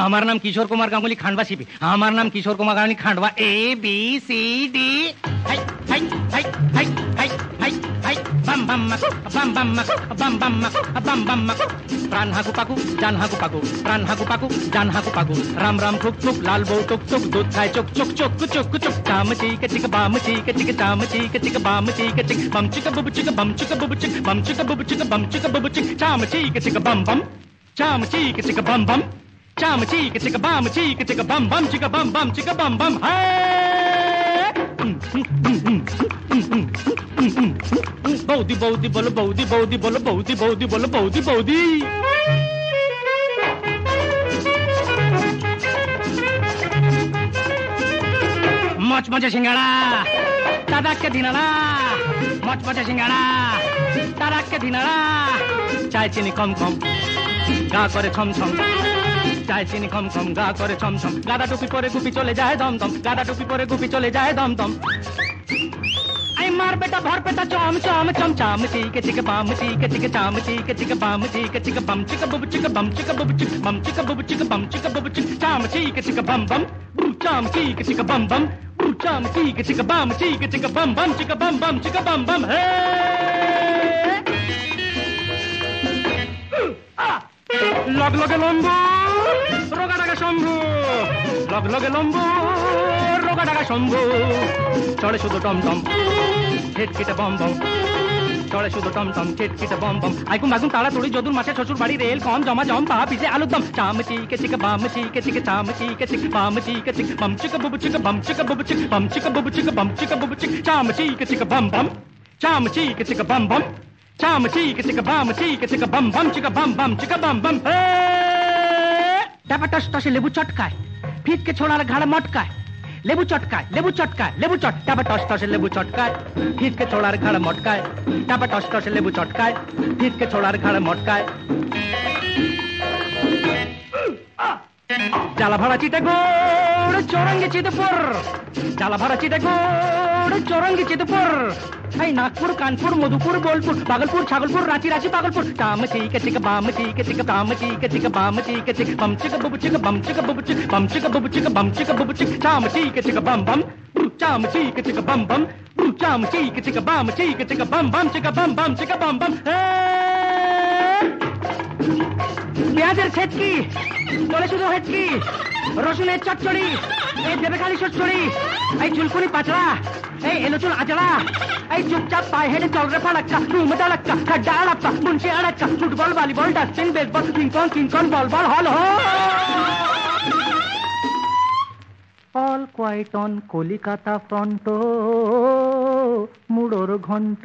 আমার নাম কিশোর কুমার গাঙ্গুলি খান্ডবা শিপি। আমার নাম Kishore Kumar Ganguly Khandwa. A B C D. হাই হাই হাই হাই হাই হাই হাই বাম বাম মাকু বাম বাম মাকু বাম বাম মাকু বাম বাম মাকু। প্রাণ হাকু পাকু জান হাকু পাকু, প্রাণ হাকু পাকু জান হাকু পাকু। রাম রাম ঠুক ঠুক লাল বউ টুক টুক, দুধ খায় চুক চুক চুক চুক চুক। চাম চিক চিক বাম চিক চিক, চাম চিক চিক বাম চিক চিক। বম চিক বুব চিক বম চিক বুব চিক, বম চিক বুব চিক বম চিক বুব চিক। চাম চিক চিক বাম বাম, চাম চিক চিক বাম বাম। চাম চিক চিক বাম চিক চিক, বাম বাম চিক বাম বাম চিক বাম বাম। বৌদি বৌদি বলো, বৌদি বৌদি বলো, বৌদি বৌদি বলো, বৌদি বৌদি। মচমচে সিঙ্গাড়া দাদাকে দিনাড়া, মচমচে সিঙ্গাড়া দাদাকে দিনাড়া। চায় চিনি কম কম গা করে ছম ছম, চায় চিনি কম কম গা করে ছম ছম। গাদা টুপি পরে গুপি চলে যায় দম দম, গাদা টুপি পরে গুপি চলে যায় দম দম। আই মার বেটা ভর পেটা চম চম চম। চাম চিক চিক বাম চিক চিক, চাম চিক চিক বাম চিক চিক। বম চিক বুব চিক বম চিক বুব চিক, বম চিক বুব চিক বম চিক বুব চিক। চাম চিক চিক বম বম, চাম চিক চিক বম বম। চাম চিক চিক বাম চিক চিক, বম বম চিক বম বম চিক বম বম। হে লগ লগে লম্বু রোগা ডাকা শম্ভু, লগ লগে লম্বু রোগা ডাকা শম্ভু। চড়ে শুধু টমটম ছিটকিটে বম বম, চড়ে শুধু টমটম ছিটকিটে বম বম। আইকুম বাগুম তাড়াতাড়ি যদুর মাসে শ্বশুর বাড়ি রেল কম জমা জম পা পিছে আলুর দম। চাম চিক চিক বাম চিক চিক, চাম চিক চিক বাম চিক চিক। বম চিক বুব চিক বম চিক বুব চিক, বম চিক বুব চিক বম চিক বুব চিক। চাম চিক চিক বম বম, চাম চিক চিক বম বম। চাম চিক চিক বাম চিক চিক, বম বম চিক বম বম চিক বম বম। ডাবা টস টসে লেবু চটকায়, ফিটকে ছোড়ার ঘাড় মটকায়। লেবু চটকায় লেবু চটকায় লেবু চট, ডাবা টস টসে লেবু চটকায়, ফিটকে ছোড়ার ঘাড় মটকায়। ডাবা টস টসে লেবু চটকায়, ফিটকে ছোড়ার ঘাড় মটকায়। জ্বালা ভাড়া চিটে গোড় চৌরঙ্গি চিতপুর, জ্বালা ভাড়া চিটে গোড় চৌরঙ্গি চিতপুর। এই নাগপুর কানপুর মধুপুর বোলপুর ভাগলপুর ছাগলপুর রাঁচি রাঁচি পাগলপুর। চাম চিক চিক বাম চিক চিক, চাম চিক চিক বাম চিক চিক। বম চিক বুব চিক বম চিক বুব চিক, বম চিক বুব চিক বম চিক বুব চিক। চাম চিক চিক বাম বাম, চাম চিক চিক বাম বাম। চাম চিক চিক বাম চিক চিক, বাম বাম চিক বাম বাম চিক বাম বাম। পেঁয়াজের ছেচকি চলে শুধু হেচকি, রসুনের চচ্চড়ি এই দেবে খালি চচ্চড়ি। এই চুলকুনি পাচড়া এই এলোচুল আচড়া। এই চুপচাপ পায়ে হেঁটে চল রে ফাড়াক্কা, রুম টালাক্কা খাড্ডা আড়াক্কা, মুন্সি আড়াক্কা। ফুটবল ভলিবল ডাস্টিং বেসবল কিংকন কিংকন বল বল হল হ। All quiet on Calcutta front, মুড়োর ঘন্ট।